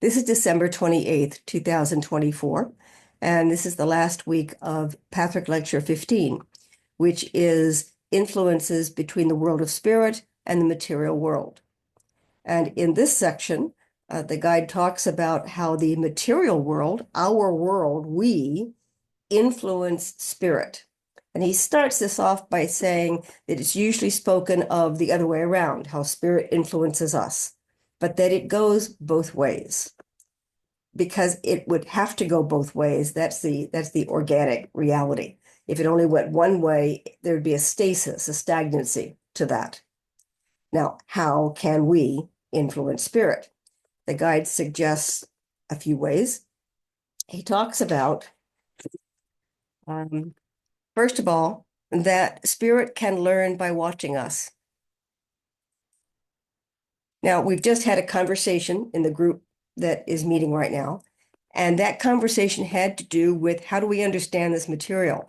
This is December 28th, 2024, and this is the last week of Patrick Lecture 15, which is influences between the world of spirit and the material world. And in this section, the guide talks about how the material world, our world, we, influence spirit. And he starts this off by saying that it's usually spoken of the other way around, how spirit influences us, but that it goes both ways because it would have to go both ways. That's the organic reality. If it only went one way, there'd be a stasis, a stagnancy to that. Now, how can we influence spirit? The guide suggests a few ways. He talks about, first of all, that spirit can learn by watching us. Now, we've just had a conversation in the group that is meeting right now, and that conversation had to do with how do we understand this material?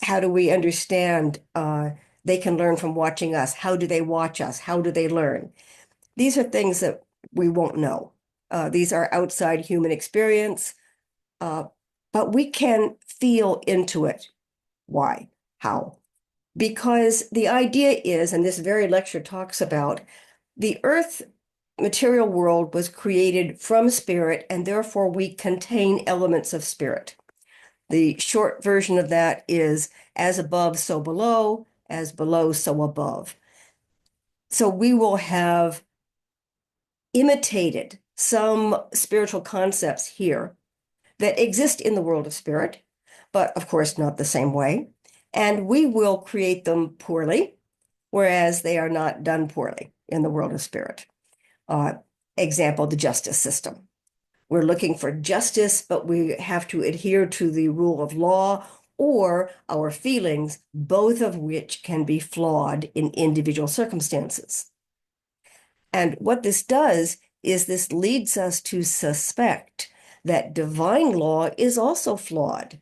How do we understand they can learn from watching us? How do they watch us? How do they learn? These are things that we won't know. These are outside human experience, but we can feel into it. Why? How? Because the idea is, and this very lecture talks about, the earth material world was created from spirit, and therefore we contain elements of spirit. The short version of that is as above, so below, as below, so above. So we will have imitated some spiritual concepts here that exist in the world of spirit, but of course not the same way. And we will create them poorly, whereas they are not done poorly in the world of spirit. Example, the justice system. We're looking for justice, but we have to adhere to the rule of law or our feelings, both of which can be flawed in individual circumstances. And what this does is this leads us to suspect that divine law is also flawed.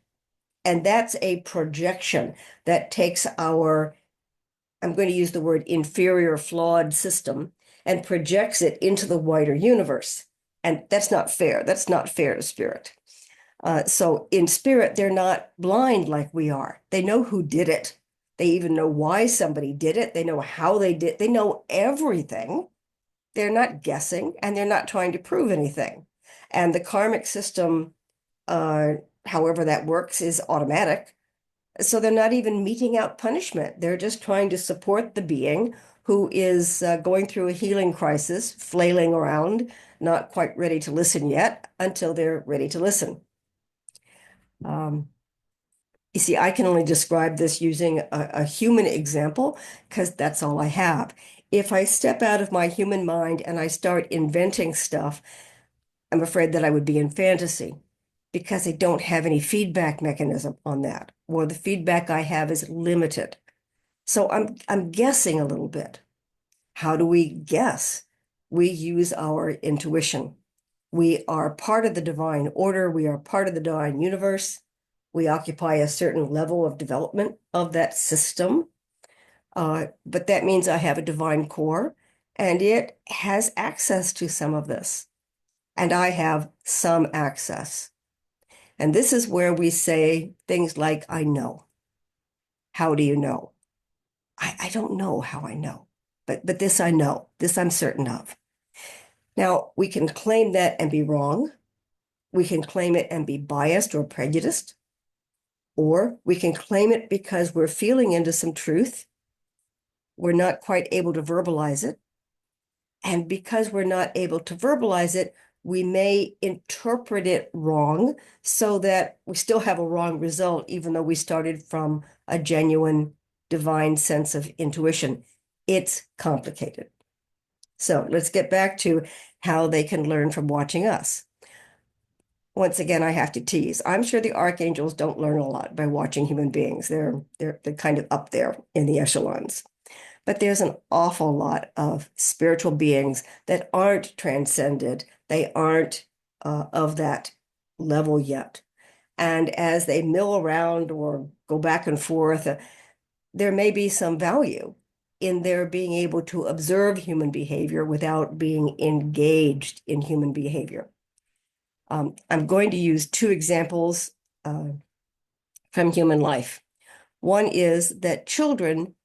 And that's a projection that takes our, I'm going to use the word inferior flawed system, and projects it into the wider universe. And that's not fair. That's not fair to spirit. So in spirit, they're not blind like we are. They know who did it. They even know why somebody did it. They know how they did. They know everything. They're not guessing, and they're not trying to prove anything. And the karmic system, however that works, is automatic. So they're not even meting out punishment. They're just trying to support the being who is going through a healing crisis, flailing around, not quite ready to listen yet, until they're ready to listen. You see, I can only describe this using a human example because that's all I have. If I step out of my human mind and I start inventing stuff, I'm afraid that I would be in fantasy because I don't have any feedback mechanism on that, or the feedback I have is limited. So I'm guessing a little bit. How do we guess? We use our intuition. We are part of the divine order. We are part of the divine universe. We occupy a certain level of development of that system. But that means I have a divine core, and it has access to some of this. And I have some access. And this is where we say things like, I know. How do you know? I don't know how I know, but this I know, this I'm certain of. Now, we can claim that and be wrong. We can claim it and be biased or prejudiced. Or we can claim it because we're feeling into some truth. We're not quite able to verbalize it. And because we're not able to verbalize it, we may interpret it wrong so that we still have a wrong result, even though we started from a genuine divine sense of intuition. It's complicated. So let's get back to how they can learn from watching us. Once again, I have to tease. I'm sure the archangels don't learn a lot by watching human beings. They're kind of up there in the echelons. But there's an awful lot of spiritual beings that aren't transcended. They aren't of that level yet. And as they mill around or go back and forth, there may be some value in their being able to observe human behavior without being engaged in human behavior. I'm going to use two examples from human life. One is that children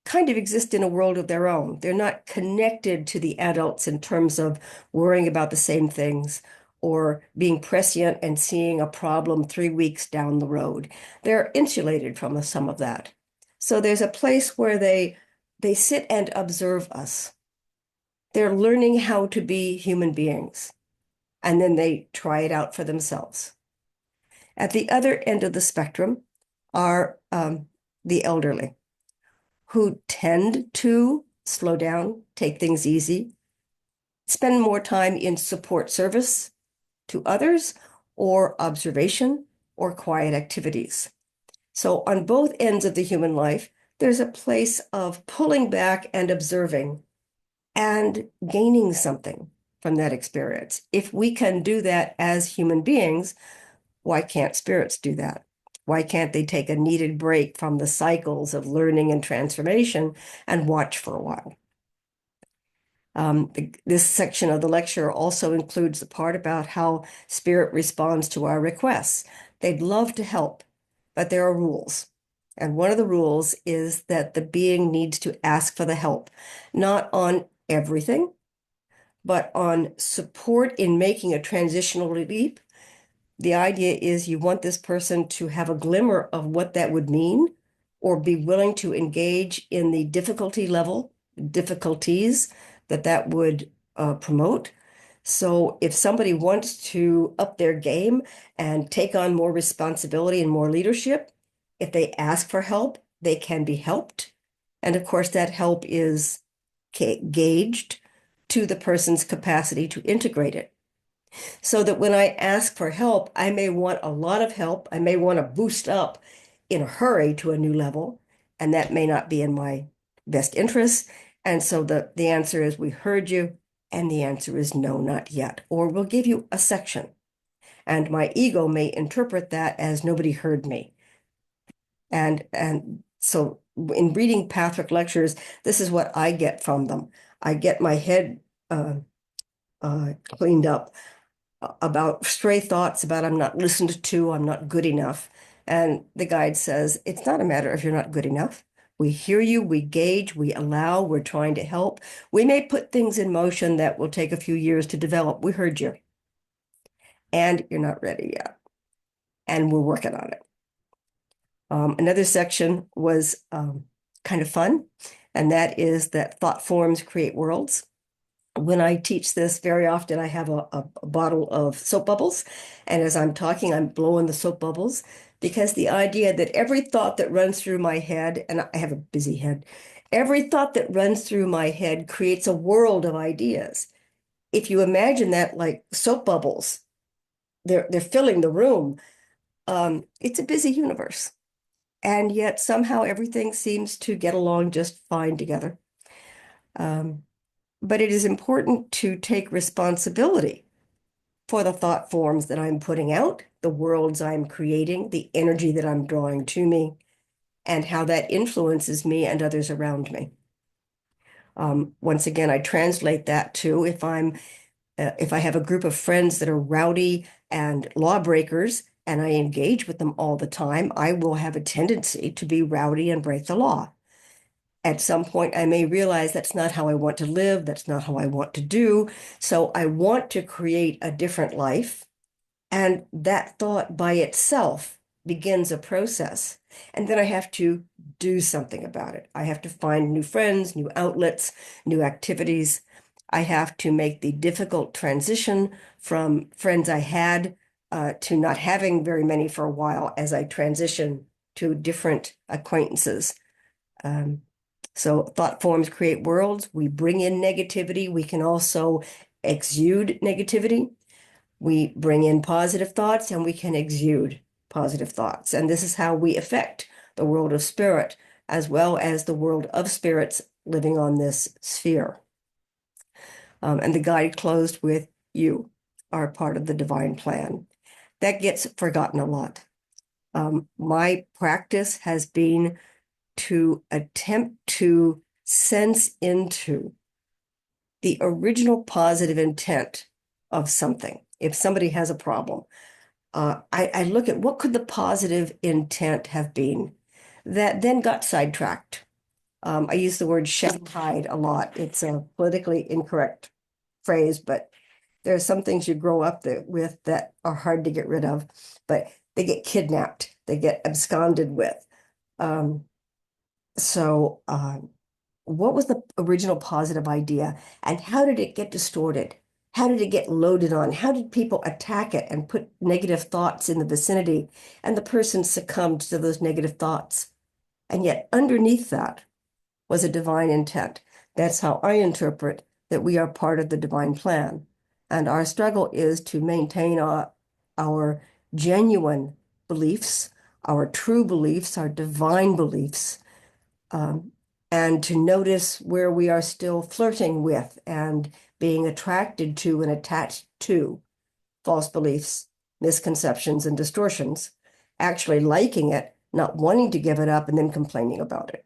kind of exist in a world of their own. They're not connected to the adults in terms of worrying about the same things or being prescient and seeing a problem 3 weeks down the road. They're insulated from some of that. So there's a place where they sit and observe us. They're learning how to be human beings, and then they try it out for themselves. At the other end of the spectrum are the elderly, who tend to slow down, take things easy, spend more time in support service to others, or observation, or quiet activities. So on both ends of the human life, there's a place of pulling back and observing and gaining something from that experience. If we can do that as human beings, why can't spirits do that? Why can't they take a needed break from the cycles of learning and transformation and watch for a while? This section of the lecture also includes the part about how spirit responds to our requests. They'd love to help, but there are rules. And one of the rules is that the being needs to ask for the help, not on everything, but on support in making a transitional leap. The idea is you want this person to have a glimmer of what that would mean, or be willing to engage in the difficulties that would promote. So if somebody wants to up their game and take on more responsibility and more leadership, if they ask for help, they can be helped. And of course, that help is gauged to the person's capacity to integrate it. So that when I ask for help, I may want a lot of help. I may want to boost up in a hurry to a new level, and that may not be in my best interest. And so the answer is, we heard you, and the answer is no, not yet. Or we'll give you a section. And my ego may interpret that as nobody heard me. And so in reading Patrick lectures, this is what I get from them. I get my head cleaned up about stray thoughts about I'm not listened to, I'm not good enough. And the guide says, it's not a matter of you're not good enough. We hear you, we gauge, we allow, we're trying to help. We may put things in motion that will take a few years to develop. We heard you. And you're not ready yet. And we're working on it. Another section was kind of fun, and that is that thought forms create worlds. When I teach this, very often I have a bottle of soap bubbles, and as I'm talking, I'm blowing the soap bubbles, because the idea that every thought that runs through my head, and I have a busy head, every thought that runs through my head creates a world of ideas. If you imagine that like soap bubbles, they're filling the room. It's a busy universe, and yet somehow everything seems to get along just fine together. But it is important to take responsibility for the thought forms that I'm putting out, the worlds I'm creating, the energy that I'm drawing to me, and how that influences me and others around me. Once again, I translate that to if I have a group of friends that are rowdy and lawbreakers, and I engage with them all the time, I will have a tendency to be rowdy and break the law. At some point, I may realize that's not how I want to live. That's not how I want to do. So I want to create a different life. And that thought by itself begins a process. And then I have to do something about it. I have to find new friends, new outlets, new activities. I have to make the difficult transition from friends I had to not having very many for a while as I transition to different acquaintances. So thought forms create worlds. We bring in negativity. We can also exude negativity. We bring in positive thoughts, and we can exude positive thoughts. And this is how we affect the world of spirit, as well as the world of spirits living on this sphere. And the guide closed with, you are part of the divine plan. That gets forgotten a lot. My practice has been to attempt to sense into the original positive intent of something. if somebody has a problem, I look at what could the positive intent have been that then got sidetracked. I use the word shanghaied a lot. It's a politically incorrect phrase, but there are some things you grow up with that are hard to get rid of, but they get kidnapped, they get absconded with. Um, so, what was the original positive idea, and how did it get distorted? How did it get loaded on? How did people attack it and put negative thoughts in the vicinity, and the person succumbed to those negative thoughts? And yet, underneath that was a divine intent. That's how I interpret that we are part of the divine plan. And our struggle is to maintain our genuine beliefs, our true beliefs, our divine beliefs, um, and to notice where we are still flirting with and being attracted to and attached to false beliefs, misconceptions, and distortions, actually liking it, not wanting to give it up, and then complaining about it.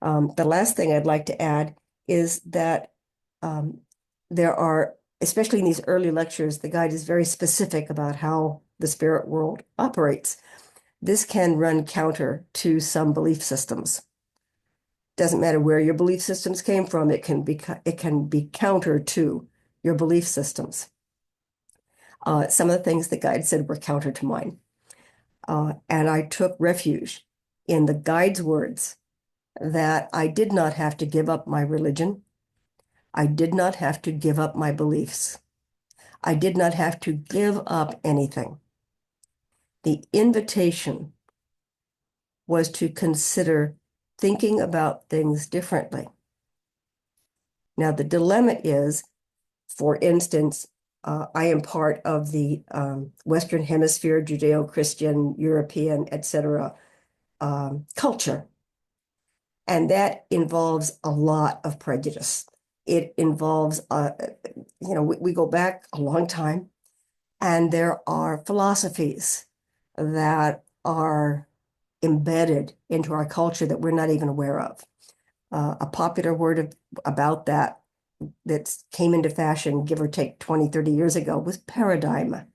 The last thing I'd like to add is that um, there are, especially in these early lectures, the guide is very specific about how the spirit world operates. This can run counter to some belief systems. Doesn't matter where your belief systems came from, it can be counter to your belief systems. Some of the things the guide said were counter to mine. And I took refuge in the guide's words that I did not have to give up my religion. I did not have to give up my beliefs. I did not have to give up anything. The invitation was to consider thinking about things differently. Now, the dilemma is, for instance, I am part of the Western Hemisphere, Judeo-Christian, European, etc. Culture. And that involves a lot of prejudice. It involves, we go back a long time, and there are philosophies that are embedded into our culture that we're not even aware of. A popular word about that came into fashion, give or take 20, 30 years ago, was paradigm.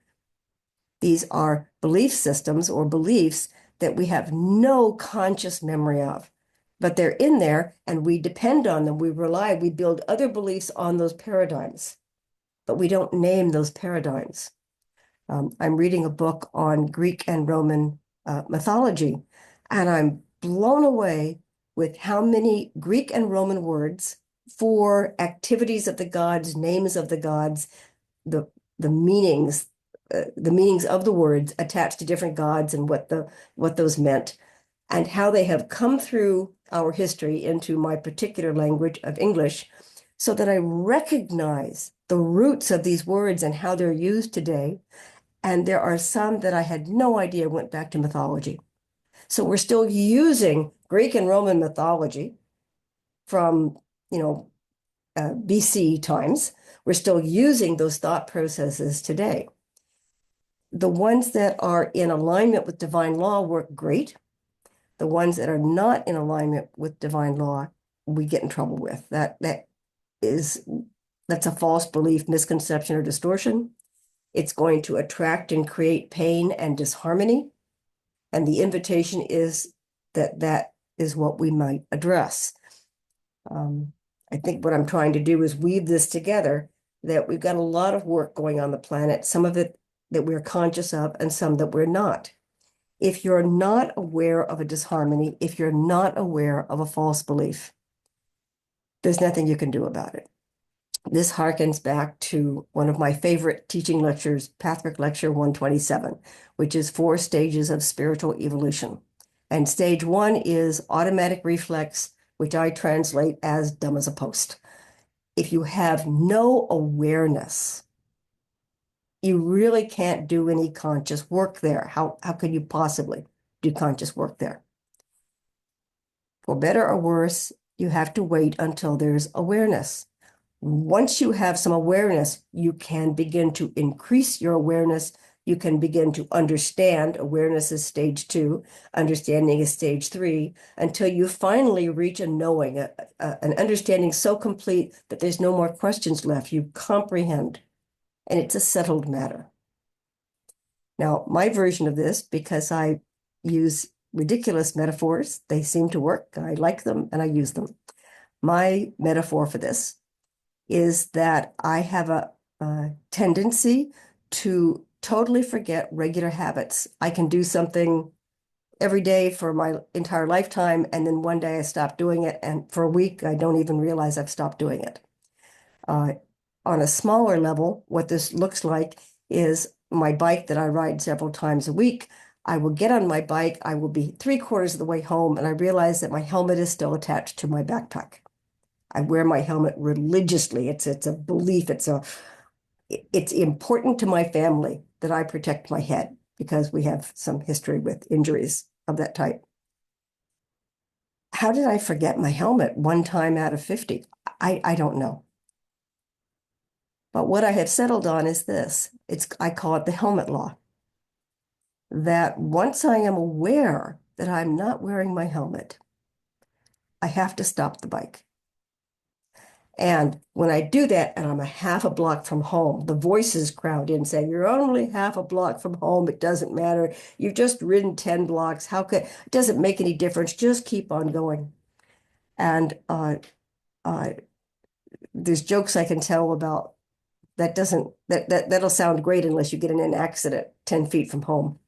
These are belief systems or beliefs that we have no conscious memory of, but they're in there and we depend on them. We build other beliefs on those paradigms, but we don't name those paradigms. I'm reading a book on Greek and Roman mythology, and I'm blown away with how many Greek and Roman words for activities of the gods, names of the gods, the meanings, the meanings of the words attached to different gods and what those meant, and how they have come through our history into my particular language of English, so that I recognize the roots of these words and how they're used today. And there are some that I had no idea went back to mythology. So we're still using Greek and Roman mythology from, BC times. We're still using those thought processes today. The ones that are in alignment with divine law work great. The ones that are not in alignment with divine law, we get in trouble with. That's a false belief, misconception, or distortion. It's going to attract and create pain and disharmony. And the invitation is that is what we might address. I think what I'm trying to do is weave this together, that we've got a lot of work going on the planet, some of it that we're conscious of and some that we're not. If you're not aware of a disharmony, if you're not aware of a false belief, there's nothing you can do about it. This harkens back to one of my favorite teaching lectures, Patrick Lecture 127, which is 4 stages of spiritual evolution. And stage 1 is automatic reflex, which I translate as dumb as a post. If you have no awareness, you really can't do any conscious work there. How could you possibly do conscious work there? For better or worse, you have to wait until there's awareness. Once you have some awareness, you can begin to increase your awareness. You can begin to understand. Awareness is stage 2. Understanding is stage 3, until you finally reach a knowing, an understanding so complete that there's no more questions left. You comprehend. and it's a settled matter. Now, my version of this, because I use ridiculous metaphors, they seem to work. I like them and I use them. My metaphor for this is that I have a tendency to totally forget regular habits. I can do something every day for my entire lifetime, and then one day I stop doing it, and for a week I don't even realize I've stopped doing it. Uh, on a smaller level, what this looks like is my bike that I ride several times a week. I will get on my bike, I will be 3/4 of the way home, and I realize that my helmet is still attached to my backpack. I wear my helmet religiously. It's a belief. It's important to my family that I protect my head because we have some history with injuries of that type. How did I forget my helmet one time out of 50? I don't know. But what I have settled on is this. I call it the helmet law. That once I am aware that I'm not wearing my helmet, I have to stop the bike. And when I do that, and I'm a half a block from home, the voices crowd in saying, "You're only half a block from home. It doesn't matter. You've just ridden 10 blocks. How could it doesn't make any difference. Just keep on going." And uh, there's jokes I can tell about that'll sound great unless you get in an accident 10 feet from home.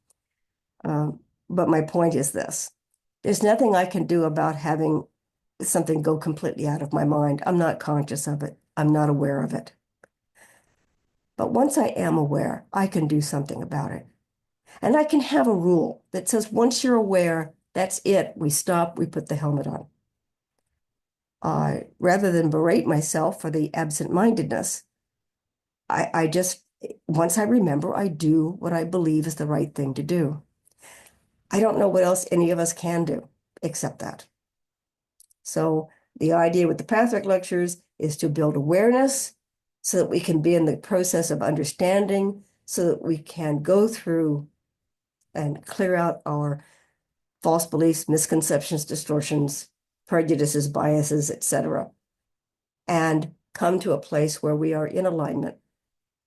But my point is this. There's nothing I can do about having something go completely out of my mind. I'm not conscious of it. I'm not aware of it. But once I am aware, I can do something about it. And I can have a rule that says once you're aware, that's it. We stop, we put the helmet on. Rather than berate myself for the absent-mindedness, I just, once I remember, I do what I believe is the right thing to do. I don't know what else any of us can do except that. So the idea with the Pathwork lectures is to build awareness so that we can be in the process of understanding, so that we can go through and clear out our false beliefs, misconceptions, distortions, prejudices, biases, etc., and come to a place where we are in alignment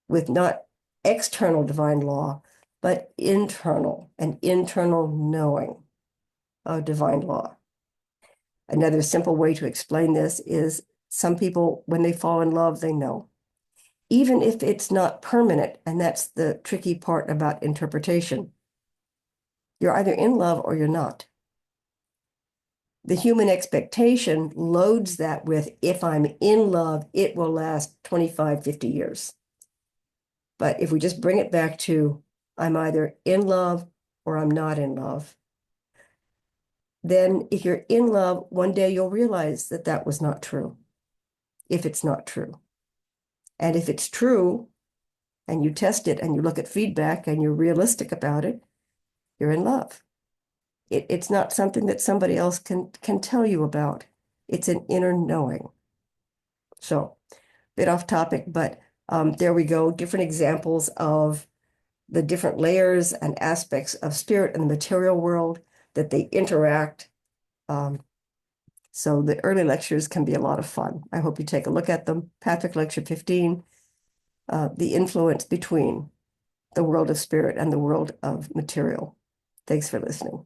with not external divine law, but an internal knowing of divine law. Another simple way to explain this is some people, when they fall in love, they know. Even if it's not permanent, and that's the tricky part about interpretation. You're either in love or you're not. The human expectation loads that with, if I'm in love, it will last 25, 50 years. But if we just bring it back to, I'm either in love or I'm not in love, then if you're in love, one day you'll realize that that was not true, if it's not true. And if it's true, and you test it and you look at feedback and you're realistic about it, you're in love. It's not something that somebody else can tell you about. It's an inner knowing. So, bit off topic, but there we go. Different examples of the different layers and aspects of spirit and the material world, that they interact. So the early lectures can be a lot of fun. I hope you take a look at them. Patrick Lecture 15, the influence between the world of spirit and the world of material. Thanks for listening.